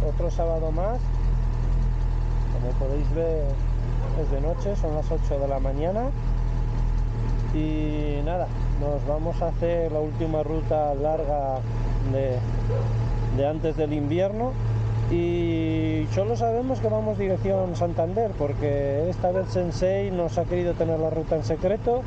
otro sábado más. Como podéis ver, es de noche, son las 8 de la mañana. Y nada, nos vamos a hacer la última ruta larga de antes del invierno. Y solo sabemos que vamos dirección Santander, porque esta vez Sensei nos ha querido tener la ruta en secreto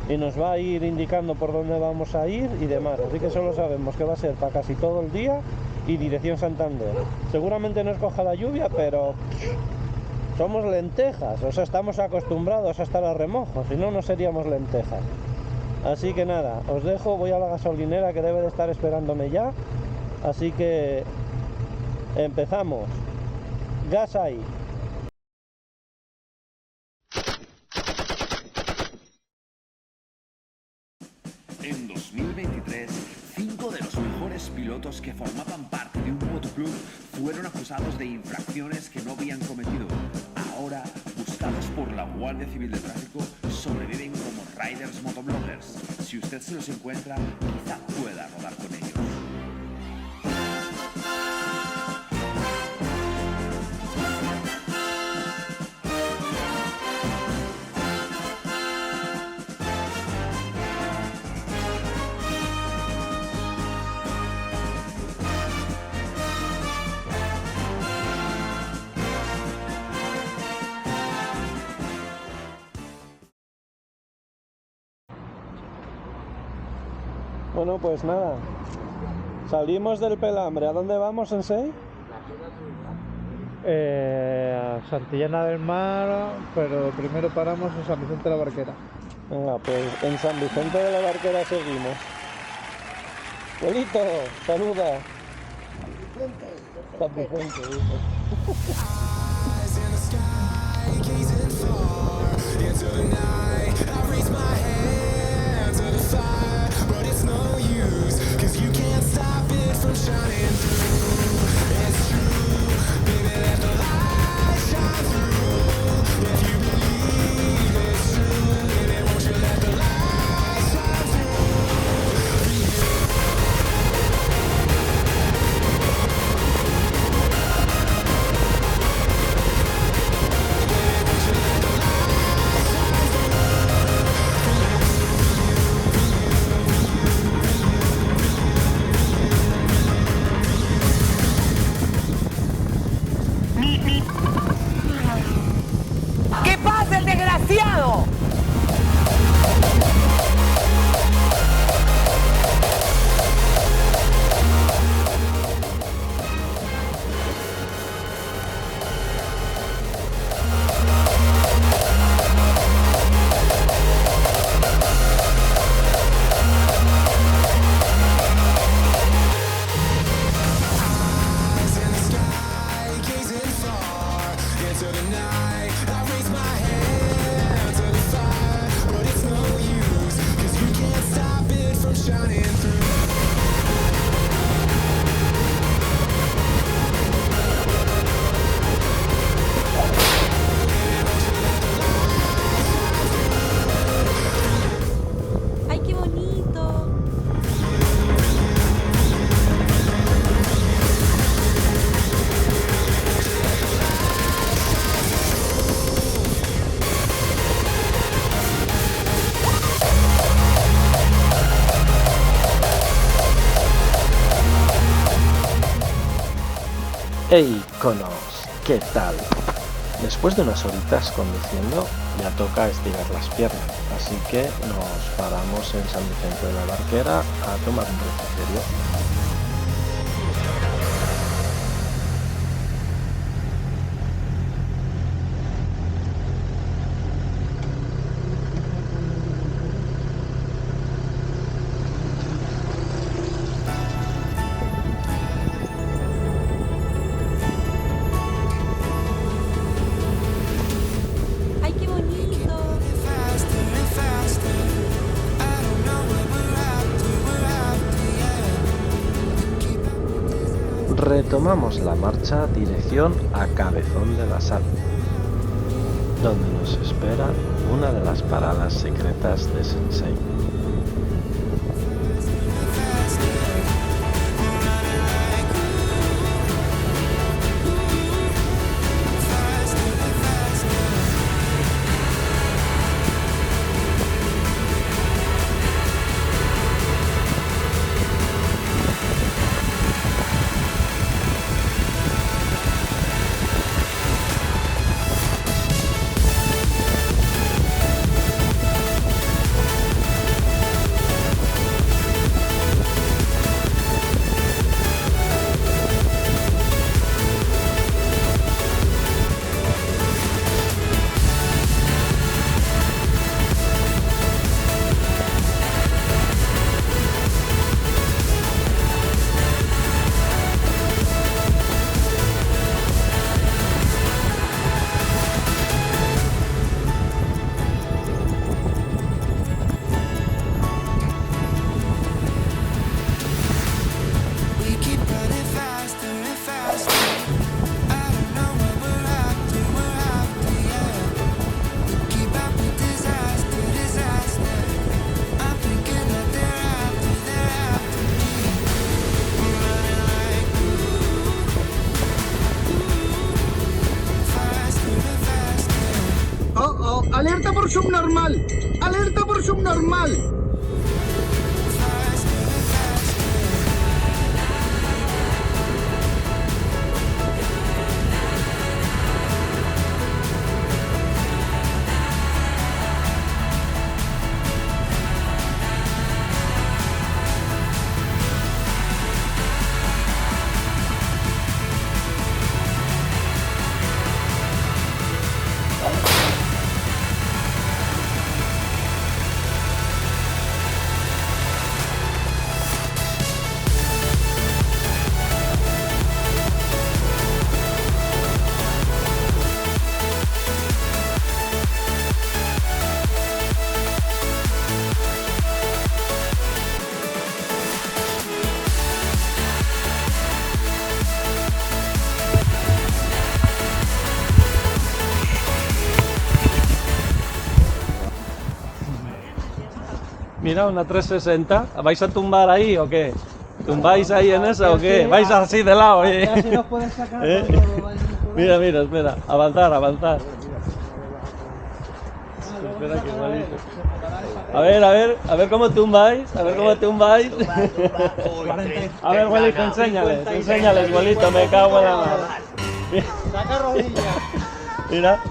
y nos va a ir indicando por dónde vamos a ir y demás, así que solo sabemos que va a ser para casi todo el día y dirección Santander. Seguramente nos coja la lluvia, pero somos lentejas, o sea, estamos acostumbrados a estar a remojo, si no, no seríamos lentejas. Así que nada, os dejo, voy a la gasolinera que debe de estar esperándome ya, así que empezamos. Gas ahí. En 2023, 5 de los mejores pilotos que formaban parte de un motoclub fueron acusados de infracciones que no habían cometido. Ahora, buscados por la Guardia Civil de Tráfico, sobreviven como riders motobloggers. Si usted se los encuentra, quizá pueda rodar con ellos. Bueno, pues nada, salimos del Pelambre. ¿A dónde vamos, Sensei? A Santillana del Mar, pero primero paramos en San Vicente de la Barquera. Venga, pues en San Vicente de la Barquera seguimos. Abuelito, saluda. San Vicente, dice. ¿Qué pasa, el desgraciado? Hey, conos, ¿qué tal? Después de unas horitas conduciendo, ya toca estirar las piernas, así que nos paramos en San Vicente de la Barquera a tomar un refrigerio. Retomamos la marcha dirección a Cabezón de la Sal, donde nos espera una de las paradas secretas de Sensei. mira, una 360. ¿Vais a tumbar ahí o qué? ¿Tumbáis ahí en esa o qué? ¿Vais así de lado? Así nos pueden sacar Mira, mira, espera. Avanzar, avanzar. Espera que igualito. A ver cómo tumbáis, a ver cómo tumbáis. A ver, Walito, enséñales, Walito, me cago en la mano. Saca rodillas. Mira.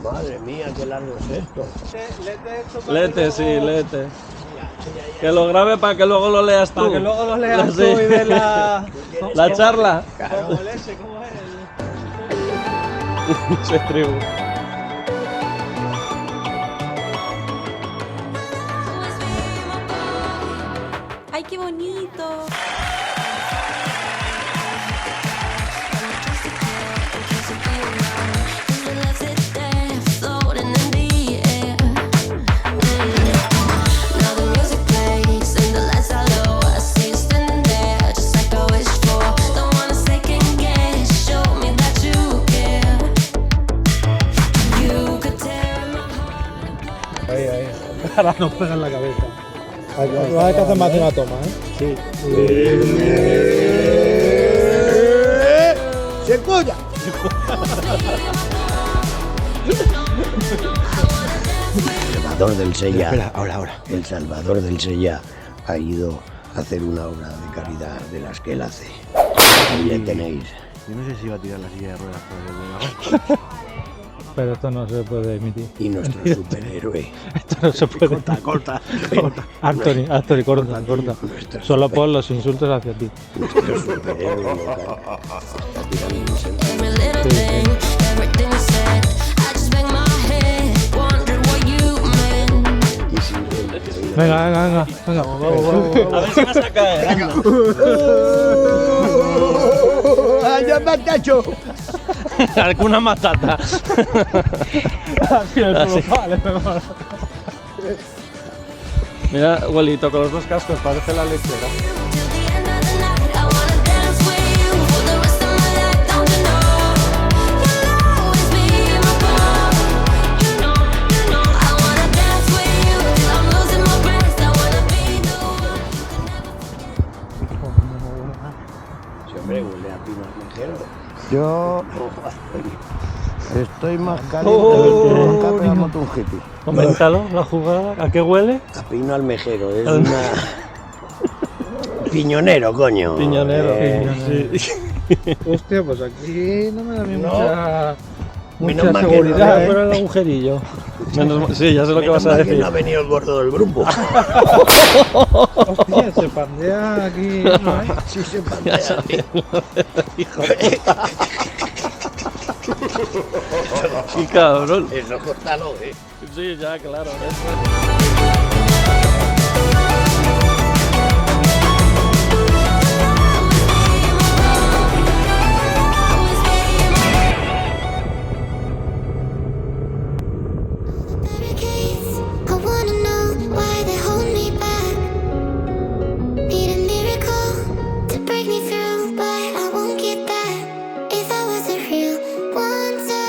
Madre mía, qué largo es esto. Lete, sí, lete. Que lo grabe para que luego lo leas tú. Para que luego lo leas Sí. tú y de la charla. Como leche, ¿cómo es? Se tribu. ¡Ay, qué bonito! Ahí. Ahora nos pega en la cabeza. Hay que hacer más de una toma, ¿eh? Sí. ¡Secuoyas! El Salvador del Sella. Espera, ahora. El Salvador del Sella ha ido a hacer una obra de caridad de las que él hace. Ahí le tenéis. Yo no sé si iba a tirar la silla de ruedas por el Pero esto no se puede emitir. Y nuestro superhéroe. Esto no se puede. corta. Anthony, corta. Nuestro Solo pon los insultos hacia ti. Nuestro superhéroe local. Venga. A ver si vas a caer. ¡Ya me has cacho! Alguna matata. Así el vale, Mira, abuelito, con los dos cascos parece la lechera. Sí, hombre, huele a pino almejero. Yo Estoy más caliente que nunca pegamos un hippie. Coméntalo, la jugada. ¿A qué huele? A pino almejero, es una... Piñonero, coño. Piñonero. piñonero. Sí. Hostia, pues aquí no me da bien No. mucha Menos mal que seguridad, Por el agujerillo. Sí, ya sé lo que Menos vas a mal que decir. no ha venido el gordo del grupo. Hostia, se pandea aquí, ¿no? Sí, se pandea. Qué cabrón. Eso córtalo, Sí, ya, claro. I wanna know why they hold me back. Need a miracle to break me through, but I won't get that. If I was a real wonder,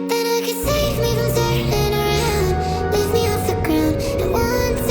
then I could save me from turning around, lift me off the ground. And once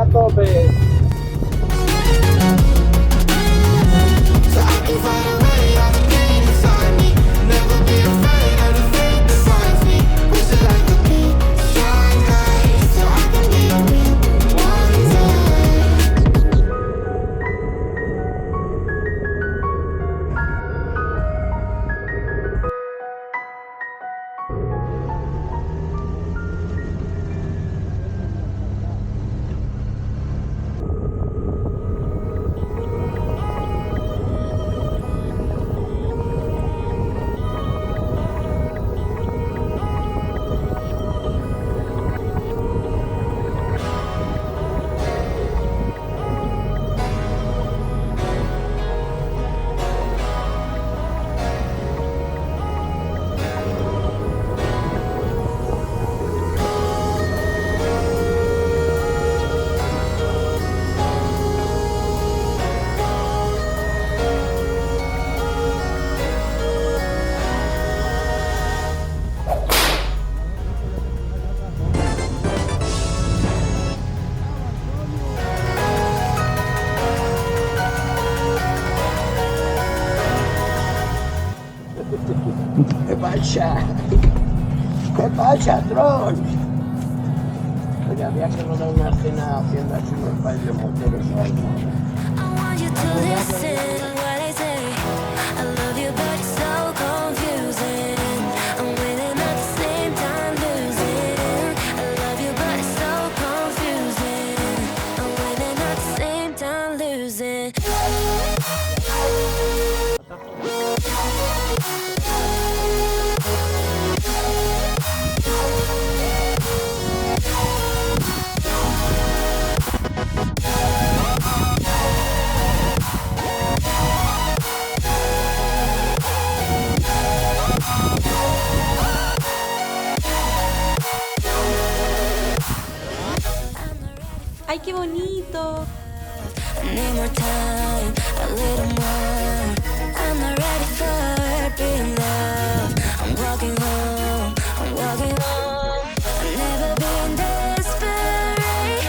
a tope. So I can find a way out of pain inside me. Never be afraid of the fate that finds me. Wish that I could be shine bright so I can be with one time. ¿Qué pasa? ¿Qué pasa, Tron? Oye, había que rodar una escena haciendo así unos bailes moteros o algo. I want you to listen what I say. I love you, but it's so confusing. I'm winning at the same time losing. I love you, but it's so confusing. I'm winning at the same time losing. ¡Ay, qué bonito! I need more time, a little more. I'm not ready for being loved. I'm walking home, I'm walking home. I've never been desperate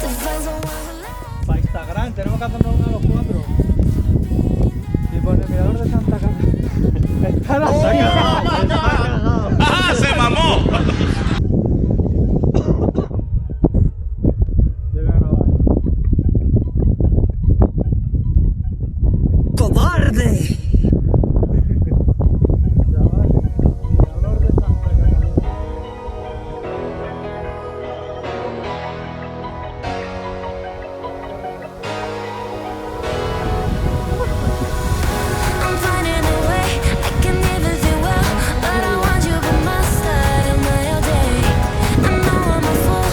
to find someone who loves. Para Instagram tenemos que hacernos uno a los 4. Y por el mirador de Santa Catalina. Está la saca. ¡Ah, se mamó! ¡Cobarde! I'm finding a way, I can even feel well. But I want you by my side of my all day. I know I'm a fool,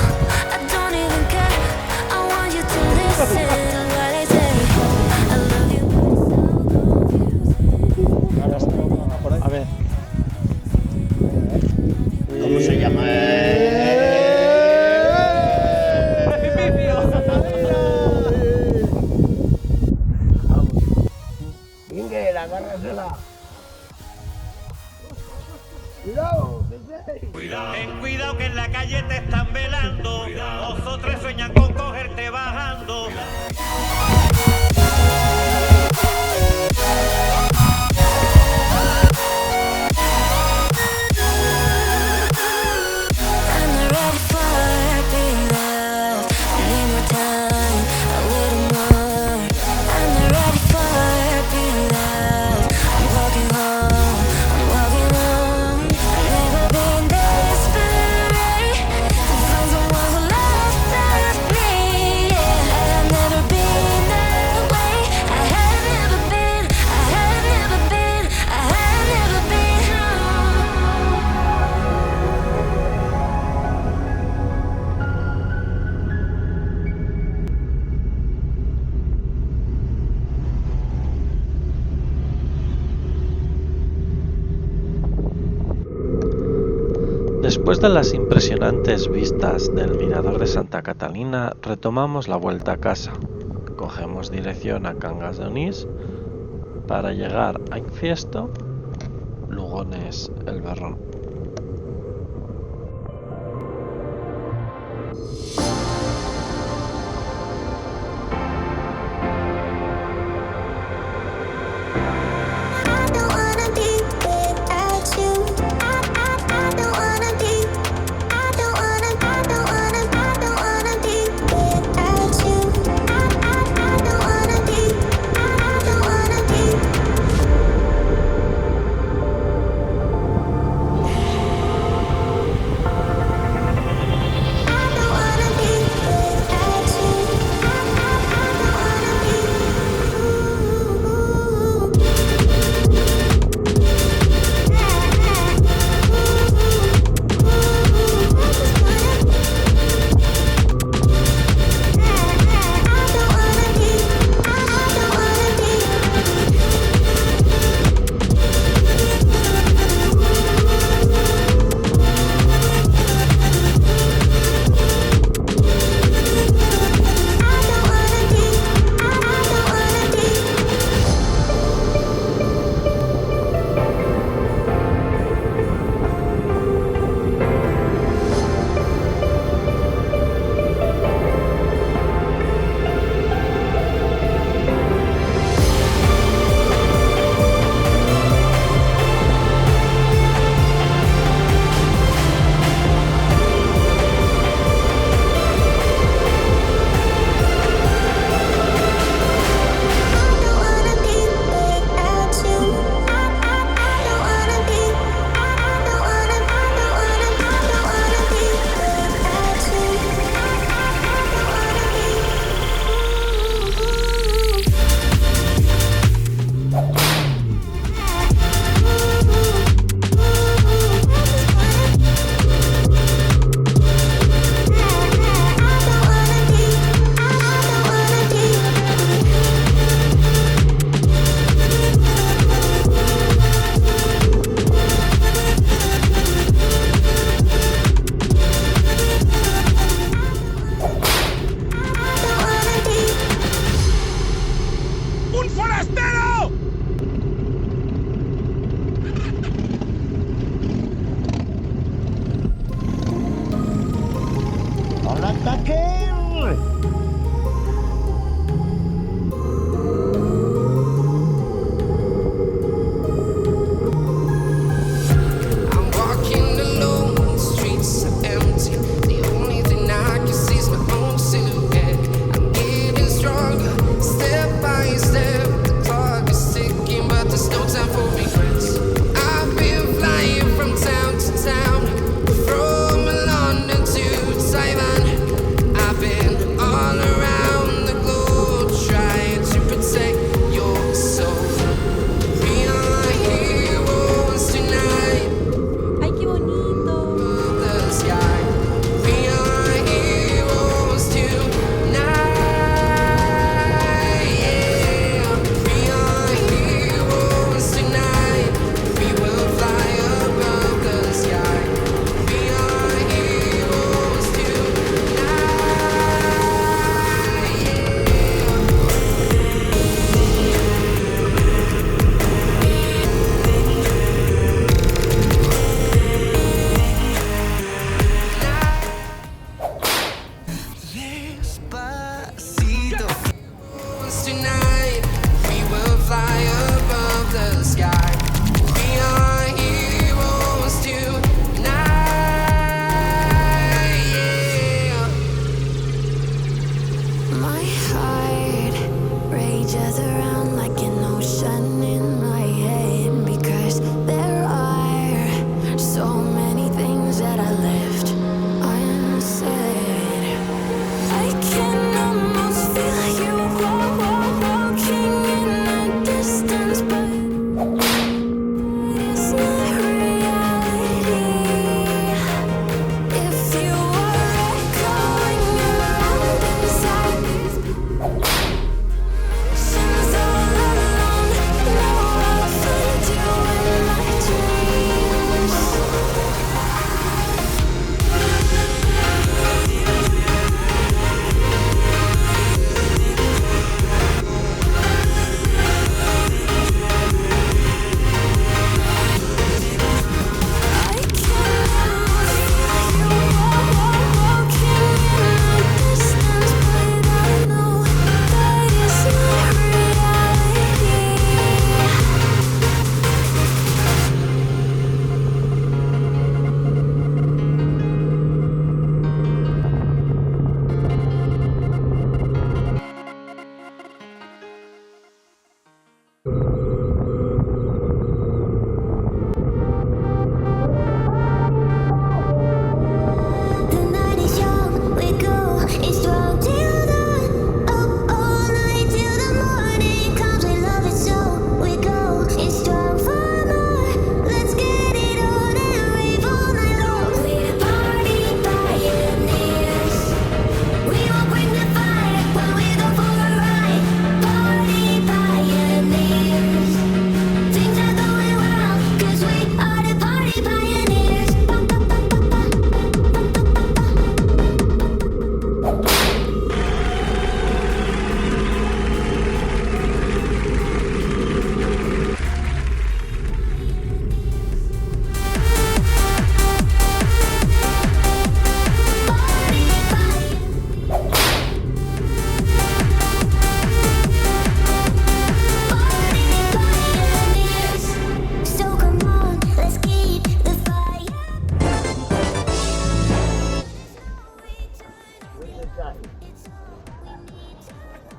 I don't even care. I want you to listen to what I say. I love you, but it's so confusing. A ver. ¿Cómo se llama? Inge, agárrasela. Cuidado, Ten cuidado que en la calle te están velando. Dos o tres sueñan con cogerte bajando. I'm not ready for being loved. I need more time, a little more. I'm not ready for being loved. I'm walking home, I'm walking home. I've never been desperate to find someone who loves me. Yeah, I've never been that way. I have never been, I have never been, I have never been. Después de las impresionantes vistas del Mirador de Santa Catalina, retomamos la vuelta a casa. Cogemos dirección a Cangas de Onís para llegar a Infiesto, Lugones el Berrón. ¡Al ataque!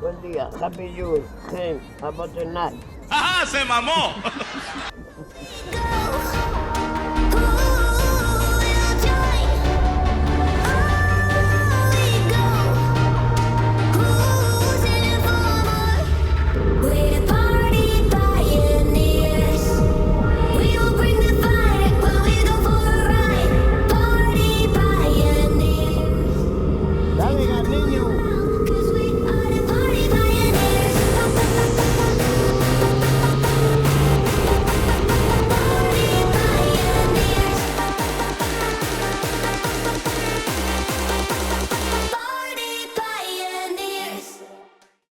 Buen día, happy you, hey, about the night. ¡Ajá! ¡Se mamó! Dale, niño.